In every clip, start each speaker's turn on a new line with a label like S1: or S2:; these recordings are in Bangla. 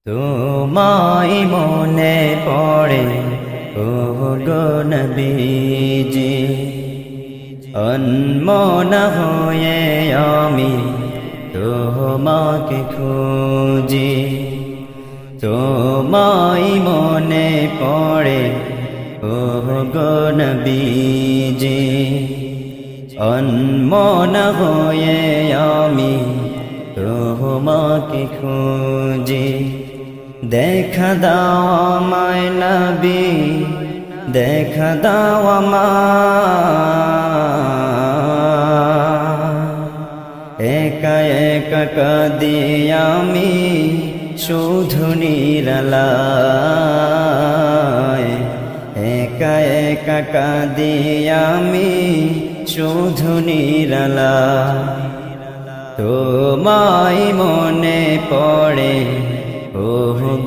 S1: তোমায় মনে পড়ে ও গো নবীজি, অনমনা হয়ে আমি তোমাকে খুঁজি। তোমায় মনে পড়ে ও গো নবীজি, অনমনা হয়ে আমি তোমাকে খুঁজি। দেখা দাও আমায় নবী, দেখা দাও আমায়। একা একা কাঁদি আমি শুধু নিরালায়, একা একা কাঁদি আমি শুধু নিরালায়। তোমায় মনে পড়ে ও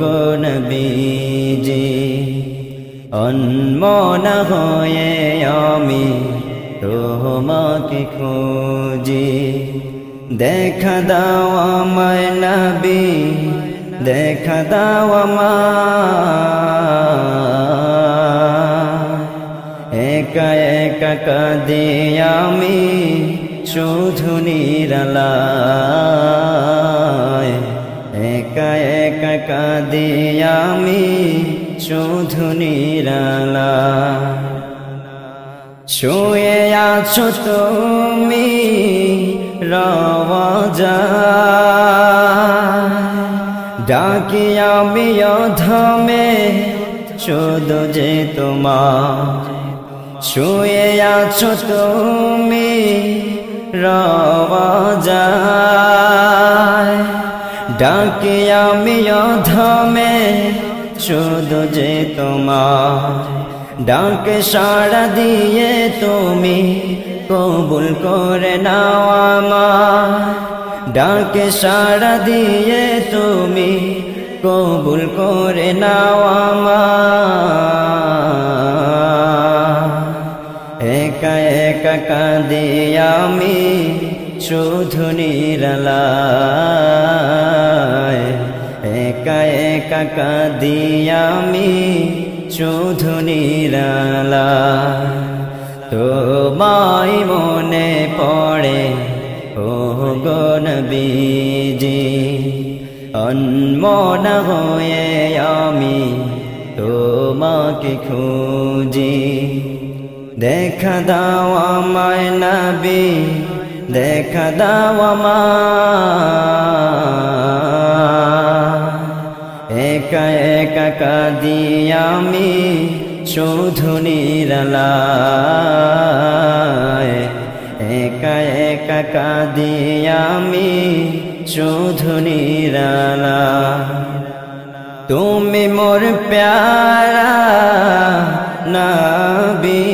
S1: গো নবীজি, অনমনা হয়ে আমি তোমাকে খুঁজি। দেখা দাও আমায় নবী, দেখা দাও আমায়। একা একা কাঁদি আমি শুধু নিরালায়, একা একা কাঁদি আমি শুধু নিরালায়। শুয়ে আছো তুমি রওজায়, ডাকি আমি অধমে শুধু যে তোমার। শুয়ে আছো তুমি রওজায়, ডাকি আমি অধমে শুধু যে তোমার। ডাকে সাড়া দিয়ে তুমি কবুল করে নাও আমায়, ডাকে সাড়া দিয়ে তুমি কবুল করে নাও আমায়। একা একা কাঁদি আমি শুধু নিরালায়, একা একা কাঁদি আমি শুধু নিরালায়। তোমায় মনে পড়ে ও গো নবীজি, অনমনা হয়ে আমি তোমাকে খুঁজি। দেখা দাও আমায় নবী, দেখা দাও আমায়। একা একা কাঁদি আমি শুধু নিরালায়, একা একা কাঁদি আমি শুধু নিরালায়। তুমি মোর প্যারা নবী,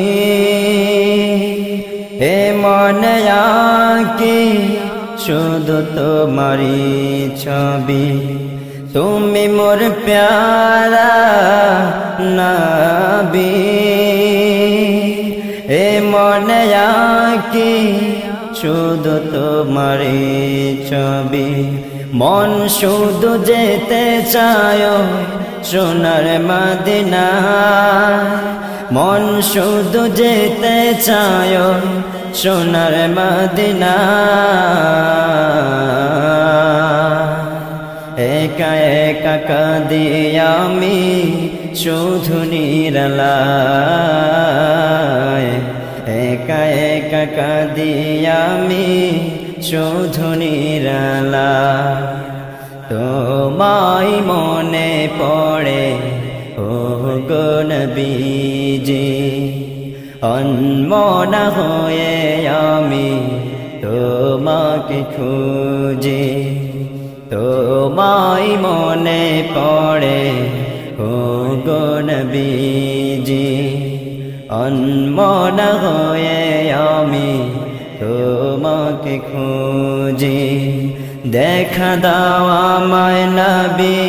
S1: হে মনে আঁকি শুধু তোমারি ছবি। তুমি মোর প্যারা নবী, হে মনে আঁকি শুধু তোমারি ছবি। মন শুধু যেতে চায় সোনার মদিনায়, মন শুধু যেতে চায় সোনার মদিনায়। একা একা কাঁদি আমি শুধু নিরালায়, একা একা কাঁদি আমি শুধু নিরালায়। তোমায় মনে পড়ে ও গো নবীজি, অনমনা হয়ে আমি তোমাকে খুঁজি। তোমায় মনে পড়ে ও গো নবীজি, অনমনা হয়ে আমি তোমাকে খুঁজি। দেখা দাও আমায় নবী,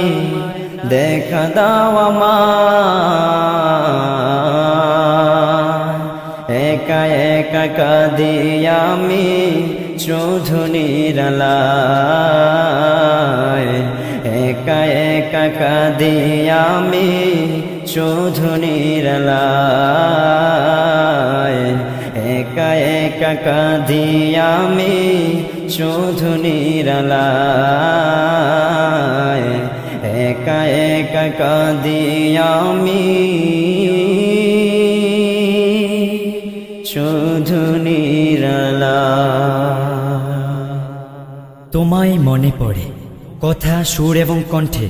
S1: দেখা দাও আমায়। একা একা কাঁদি আমি শুধু নিরালায়, একা একা কাঁদি আমি শুধু নিরালায়, একা একা কাঁদি আমি শুধু নিরালায়, একা একা কাঁদি আমি শুধু নিরালায়।
S2: তোমায় মনে পড়ে কথা, সুর এবং কণ্ঠে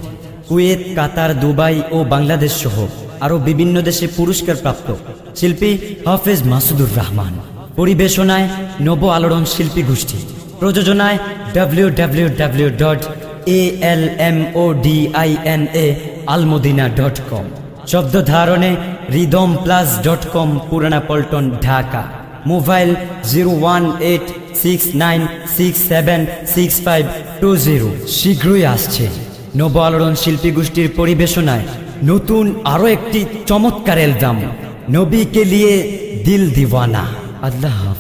S2: কুয়েত, কাতার, দুবাই ও বাংলাদেশ সহ আরও বিভিন্ন দেশে পুরস্কার প্রাপ্ত শিল্পী হাফেজ মাসুদুর রহমান। পরিবেশনায় নব আলোড়ন শিল্পী গোষ্ঠী। প্রযোজনায় www.almodinaalmodina.com। শব্দ ধারণে rhythmplus.com, পুরানা পল্টন, ঢাকা। মোবাইল 01869676520। শীঘ্রই আসছে নব আলোড়ন শিল্পী গোষ্ঠীর পরিবেশনায় নতুন আরও একটি চমৎকার অ্যালবাম, নবী কে লিয়ে দিল দিওয়ানা। আল্লাহ।